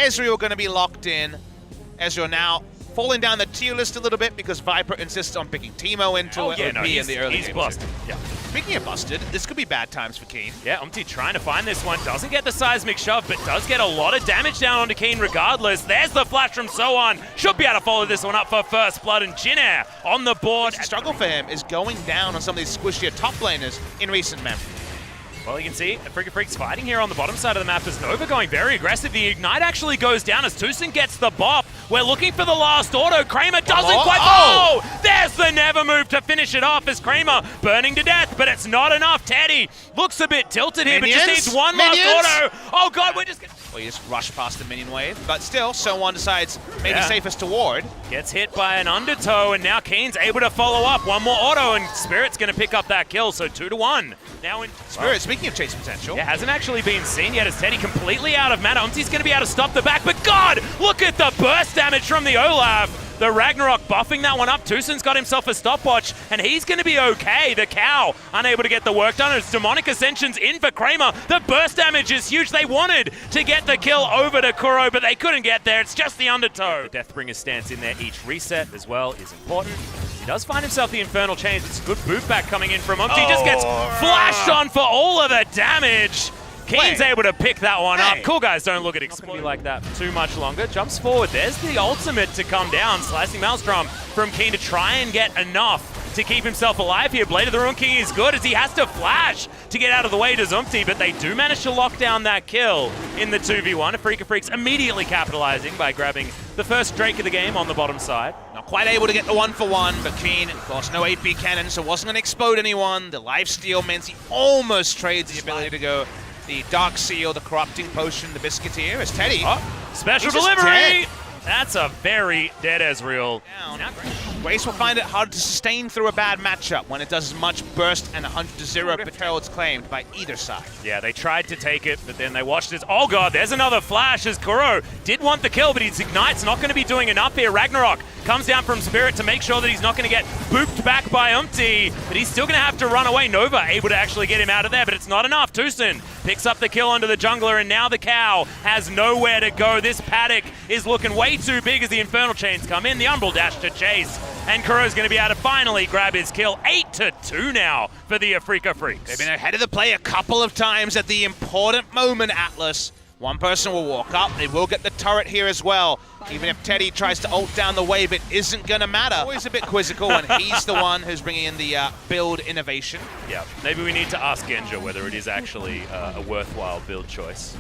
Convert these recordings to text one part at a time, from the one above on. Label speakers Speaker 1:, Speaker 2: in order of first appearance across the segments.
Speaker 1: Ezreal going to be locked in. Ezreal now falling down the tier list a little bit because Viper insists on picking Teemo into it.
Speaker 2: Yeah, no,
Speaker 1: in the early
Speaker 2: he's
Speaker 1: game
Speaker 2: busted. Yeah.
Speaker 1: Speaking of busted, this could be bad times for Keen.
Speaker 2: Yeah, Umti trying to find this one. Doesn't get the seismic shove, but does get a lot of damage down onto Keen regardless. There's the flash from Sohan. Should be able to follow this one up for first blood. And Jinair on the board.
Speaker 1: The struggle for him is going down on some of these squishier top laners in recent memory.
Speaker 2: Well, you can see Freecs fighting here on the bottom side of the map as Nova going very aggressive. The Ignite actually goes down as Tucson gets the bop. We're looking for the last auto. Kramer doesn't quite. Oh! There's the never move to finish it off as Kramer burning to death, but it's not enough. Teddy looks a bit tilted here, but just needs one last auto. Oh god, we're just gonna...
Speaker 1: Well, you just rush past the minion wave, but still, Sohan decides maybe safest to ward.
Speaker 2: Gets hit by an undertow, and now Keen's able to follow up. One more auto, and Spirit's going to pick up that kill, so 2-1. Now in
Speaker 1: Spirit, speaking of chase potential.
Speaker 2: Yeah, hasn't actually been seen yet as Teddy completely out of mana. Umti's going to be able to stop the back, but God, look at the burst damage from the Olaf. The Ragnarok buffing that one up. Tucson's got himself a stopwatch, and he's going to be okay. The cow unable to get the work done as Demonic Ascension's in for Kramer. The burst damage is huge. They wanted to get the kill over to Kuro, but they couldn't get there. It's just the undertow. The Deathbringer's stance in there each reset as well is important. He does find himself the Infernal Chains. It's a good boot back coming in from Umti. Just gets flashed on for all of the damage. Keen's able to pick that one up. Cool guys don't look at exploit like that for too much longer. Jumps forward. There's the ultimate to come down. Slicing Maelstrom from Keen to try and get enough to keep himself alive here. Blade of the Ruin King is good as he has to flash to get out of the way to Umti, but they do manage to lock down that kill in the 2v1. Freecs immediately capitalizing by grabbing the first Drake of the game on the bottom side.
Speaker 1: Not quite able to get the 1-for-1, but Keen, of course, no 8B cannon, so wasn't going to explode anyone. The lifesteal means he almost trades the ability to go the Dark Seal, the Corrupting Potion, the Biscuiteer, as Teddy.
Speaker 2: Special delivery! That's a very dead Ezreal.
Speaker 1: Grace will find it hard to sustain through a bad matchup when it does as much burst and 100-0 betrayals claimed by either side.
Speaker 2: Yeah, they tried to take it, but then they watched it. Oh god, there's another flash as Kuro did want the kill, but his Ignite's not going to be doing enough here. Ragnarok comes down from Spirit to make sure that he's not going to get booped back by Umti, but he's still going to have to run away. Nova able to actually get him out of there, but it's not enough. Tucson picks up the kill onto the jungler, and now the cow has nowhere to go. This paddock is looking way too big as the Infernal Chains come in. The Umbral dash to chase, and Kuro's going to be able to finally grab his kill. 8-2 now for the Afreeca Freecs.
Speaker 1: They've been ahead of the play a couple of times at the important moment, Atlas. One person will walk up. They will get the turret here as well. Even if Teddy tries to ult down the wave, it isn't going to matter. Always a bit quizzical when he's the one who's bringing in the build innovation.
Speaker 2: Yeah, maybe we need to ask Genja whether it is actually a worthwhile build choice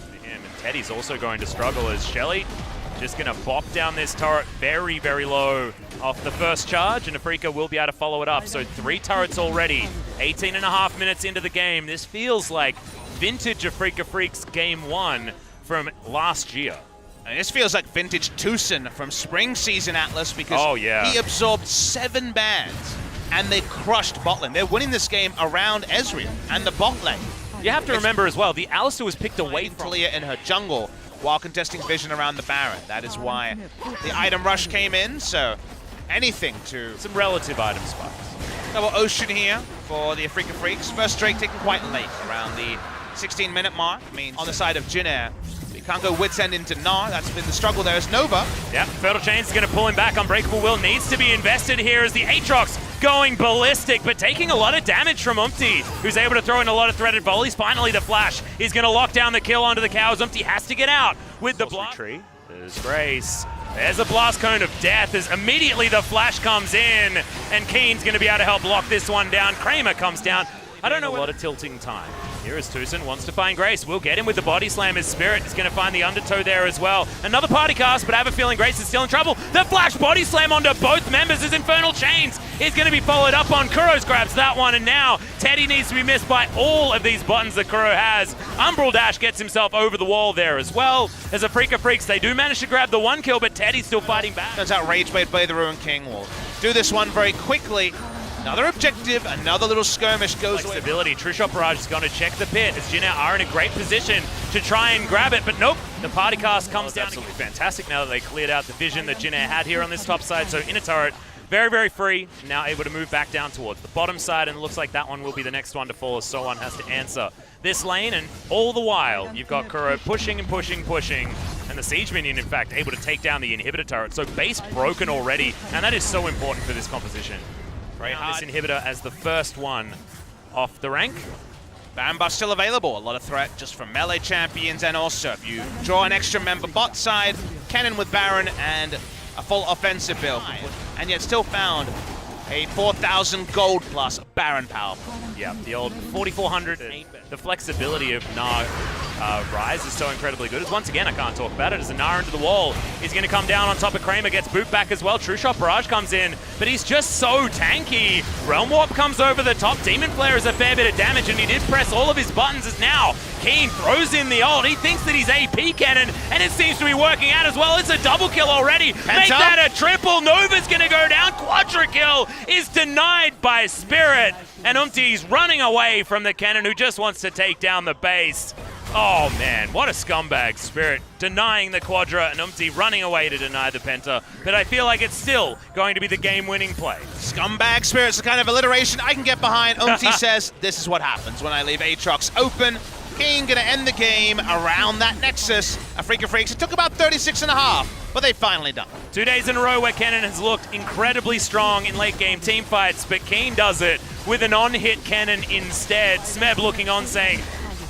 Speaker 2: for him. And Teddy's also going to struggle as Shelly just going to bop down this turret very, very low off the first charge, and Afreeca will be able to follow it up. So 3 turrets already, 18.5 minutes into the game. This feels like vintage Afreeca Freecs Game 1 from last year.
Speaker 1: And this feels like vintage Tucson from spring season, Atlas, because he absorbed 7 bans and they crushed bot lane. They're winning this game around Ezreal and the bot lane.
Speaker 2: You have to remember as well, the Alistar was picked away from
Speaker 1: Talia in her jungle while contesting vision around the Baron. That is why the item rush came in, so anything to...
Speaker 2: Some relative item spots.
Speaker 1: Double Ocean here for the Afreeca Freecs. First Drake taken quite late, around the 16-minute mark. Means on the side of Jinair, we can't go Wits End into Gnar. That's been the struggle there as Nova.
Speaker 2: Yep, Fertile Chains is going to pull him back. Unbreakable Will needs to be invested here as the Aatrox going ballistic, but taking a lot of damage from Umti, who's able to throw in a lot of threaded volleys. Finally, the flash is going to lock down the kill onto the cows. Umti has to get out with the blast tree. There's Grace. There's a blast cone of death as immediately the flash comes in, and Keen's going to be able to help lock this one down. Kramer comes down. I don't know, a lot of tilting time. Here is Tucson, wants to find Grace. We'll get him with the body slam as Spirit is going to find the undertow there as well. Another party cast, but I have a feeling Grace is still in trouble. The flash body slam onto both members as Infernal Chains is going to be followed up on. Kuro's grabs that one, and now Teddy needs to be missed by all of these buttons that Kuro has. Umbral Dash gets himself over the wall there as well. As Afreeca Freecs, they do manage to grab the 1 kill, but Teddy's still fighting back.
Speaker 1: Turns out Rage Blade the Ruin King will do this one very quickly. Another objective, another little skirmish goes away.
Speaker 2: Stability. True Shot Barrage is going to check the pit as Jinair are in a great position to try and grab it, but nope. The party cast comes down. Absolutely fantastic now that they cleared out the vision that Jinair had here on this top side. So in a turret, very, very free. Now able to move back down towards the bottom side, and it looks like that one will be the next one to fall as Sohan has to answer this lane. And all the while, you've got Kuro pushing and pushing, pushing And the Siege Minion, in fact, able to take down the Inhibitor turret. So base broken already, and that is so important for this composition. Right, this Inhibitor as the first one off the rank.
Speaker 1: Baron buff still available. A lot of threat just from melee champions, and also if you draw an extra member bot side, Kennen with Baron and a full offensive build. And yet still found a 4,000 gold plus Baron power.
Speaker 2: Yeah, the old 4,400. The flexibility of Gnar Rise is so incredibly good. As once again, I can't talk about it, as the Gnar into the wall is going to come down on top of Kramer, gets boot back as well. True Shot Barrage comes in, but he's just so tanky. Realm Warp comes over the top. Demon Flare is a fair bit of damage, and he did press all of his buttons as now Keen throws in the ult. He thinks that he's AP Cannon, and it seems to be working out as well. It's a double kill already. Make that a triple. Nova's going to go down. Quadra kill is denied by Spirit, and Umti's running away from the Cannon, who just wants to take down the base. Oh man, what a scumbag, Spirit. Denying the Quadra, and Umti running away to deny the Penta. But I feel like it's still going to be the game-winning play.
Speaker 1: Scumbag Spirit's the kind of alliteration I can get behind. Umti says, this is what happens when I leave Aatrox open. King gonna end the game around that Nexus. Afreeca Freecs, it took about 36.5, but they finally done.
Speaker 2: 2 days in a row where Kennen has looked incredibly strong in late game team fights, but Keen does it with an on-hit Kennen instead. Smeb looking on saying,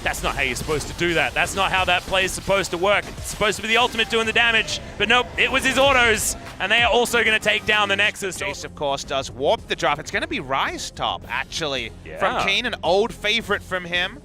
Speaker 2: that's not how you're supposed to do that. That's not how that play is supposed to work. It's supposed to be the ultimate doing the damage, but nope, it was his autos, and they are also going to take down the Nexus.
Speaker 1: Jace, of course, does warp the drop. It's going to be Rise top, actually, from Keen, an old favorite from him.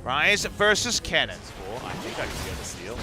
Speaker 1: Rise versus Kennen.
Speaker 2: I think I can get the steal.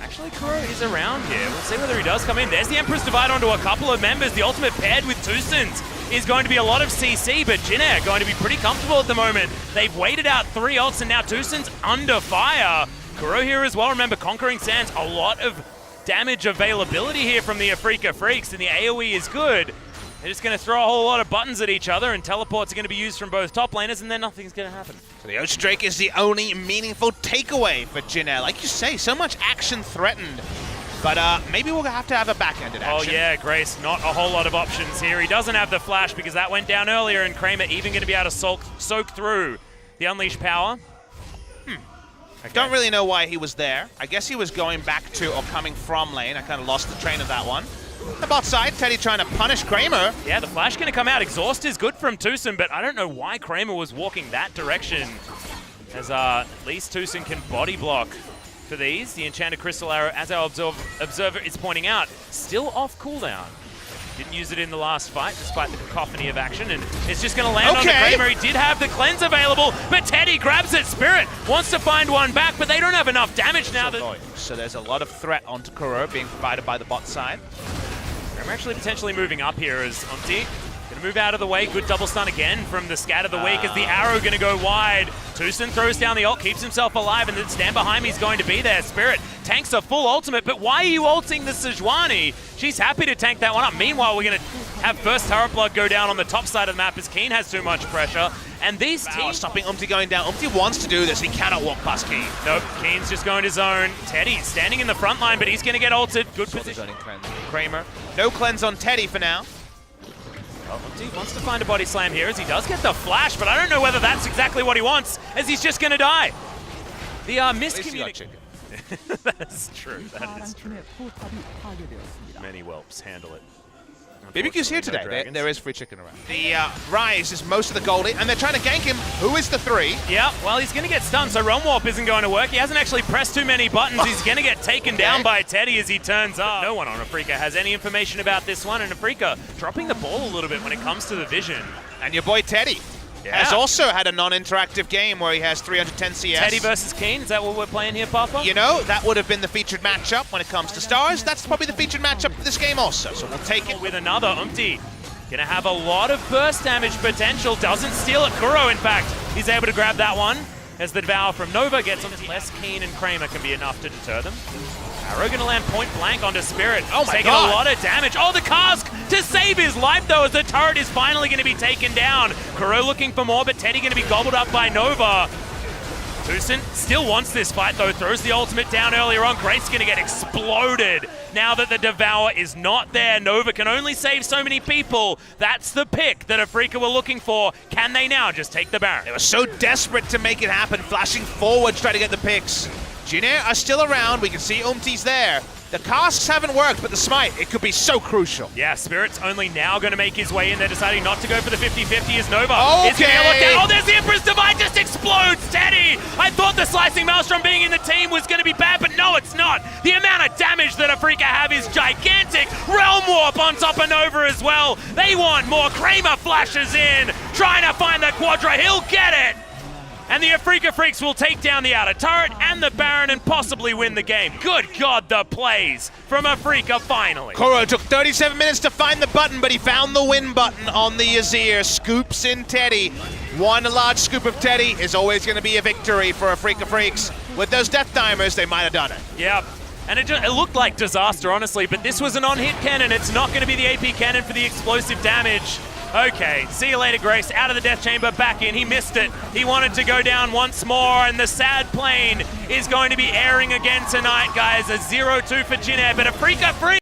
Speaker 2: Actually, Kuro is around here. We'll see whether he does come in. There's the Emperor's Divide onto a couple of members. The ultimate paired with Tusins is going to be a lot of CC, but Jin Air going to be pretty comfortable at the moment. They've waited out 3 ults, and now Tusins under fire. Kuro here as well. Remember, Conquering Sands, a lot of damage availability here from the Afreeca Freecs, and the AoE is good. They're just going to throw a whole lot of buttons at each other, and teleports are going to be used from both top laners, and then nothing's going to happen.
Speaker 1: So the Ocean Drake is the only meaningful takeaway for Jin Air. Like you say, so much action threatened. But maybe we'll have to have a back-ended action.
Speaker 2: Oh yeah, Grace, not a whole lot of options here. He doesn't have the flash because that went down earlier, and Kramer even going to be able to soak through the Unleashed power.
Speaker 1: Okay. Don't really know why he was there. I guess he was going back to or coming from lane. I kind of lost the train of that one. The bot side, Teddy trying to punish Kramer.
Speaker 2: Yeah, the flash going to come out. Exhaust is good from Tucson, but I don't know why Kramer was walking that direction. As at least Tucson can body block for these. The Enchanted Crystal Arrow, as our observer is pointing out, still off cooldown. Didn't use it in the last fight, despite the cacophony of action, and it's just going to land on the Kramer. He did have the cleanse available, but Teddy grabs it. Spirit wants to find one back, but they don't have enough damage now.
Speaker 1: So there's a lot of threat onto Kuro being provided by the bot side.
Speaker 2: Kramer actually potentially moving up here as Umti. Gonna move out of the way. Good double stun again from the Scat of the Week as the arrow gonna go wide. Tucson throws down the ult, keeps himself alive, and then stand behind me is going to be there. Spirit tanks a full ultimate, but why are you ulting the Sejuani? She's happy to tank that one up. Meanwhile, we're gonna have first Turret Blood go down on the top side of the map as Keen has too much pressure. And these teams
Speaker 1: stopping Umti going down. Umti wants to do this. He cannot walk past Keen.
Speaker 2: Nope, Keen's just going to zone. Teddy standing in the front line, but he's gonna get ulted. Good position.
Speaker 1: Kramer. No cleanse on Teddy for now.
Speaker 2: Well, Umti wants to find a body slam here as he does get the flash, but I don't know whether that's exactly what he wants, as he's just going to die. The miscommunication. That's true, that is true. Many whelps handle it.
Speaker 1: BBQ's here today. There is free chicken around. The Rise is most of the goalie, and they're trying to gank him. Who is the 3?
Speaker 2: Yeah, well, he's going to get stunned, so Realm Warp isn't going to work. He hasn't actually pressed too many buttons. He's going to get taken down by Teddy as he turns up. No one on Afreeca has any information about this one, and Afreeca dropping the ball a little bit when it comes to the vision.
Speaker 1: And your boy Teddy has also had a non-interactive game where he has 310 CS.
Speaker 2: Teddy versus Keen, is that what we're playing here, Papa?
Speaker 1: You know, that would have been the featured matchup when it comes to stars. That's probably the featured matchup for this game also, so we'll take it.
Speaker 2: With another Umti. Gonna have a lot of burst damage potential. Doesn't steal it. Kuro, in fact, he's able to grab that one as the Devour from Nova gets on. Less Keen and Kramer can be enough to deter them. Arrow gonna land point blank onto Spirit.
Speaker 1: Oh my
Speaker 2: Taking
Speaker 1: God.
Speaker 2: a lot of damage. Oh, the cask to save his life though, as the turret is finally gonna be taken down. Kuro looking for more, but Teddy gonna be gobbled up by Nova. Tucson still wants this fight though, throws the ultimate down earlier on. Grace's gonna get exploded now that the Devour is not there. Nova can only save so many people. That's the pick that Afreeca were looking for. Can they now just take the Baron?
Speaker 1: They were so desperate to make it happen, flashing forward to try to get the picks. Jin are still around. We can see Umti's there. The casks haven't worked, but the smite, it could be so crucial.
Speaker 2: Yeah, Spirit's only now going to make his way in. They're deciding not to go for the 50-50 as Nova.
Speaker 1: Okay.
Speaker 2: Is going to look down. Oh, there's the Emperor's Divide, just explodes Teddy. I thought the Slicing Maelstrom being in the team was going to be bad, but no, it's not. The amount of damage that Afreeca have is gigantic. Realm Warp on top of Nova as well. They want more. Kramer flashes in, trying to find the Quadra. He'll get it. And the Afreeca Freecs will take down the outer turret and the Baron and possibly win the game. Good God, the plays from Afreeca finally.
Speaker 1: Koro took 37 minutes to find the button, but he found the win button on the Azir. Scoops in Teddy. One large scoop of Teddy is always going to be a victory for Afreeca Freecs. With those death timers, they might have done it.
Speaker 2: Yep. And it looked like disaster, honestly, but this was an on-hit cannon. It's not going to be the AP cannon for the explosive damage. Okay, see you later, Grace. Out of the death chamber, back in. He missed it. He wanted to go down once more, and the sad plane is going to be airing again tonight, guys. A 0-2 for Jin, but Afreeca Freecs.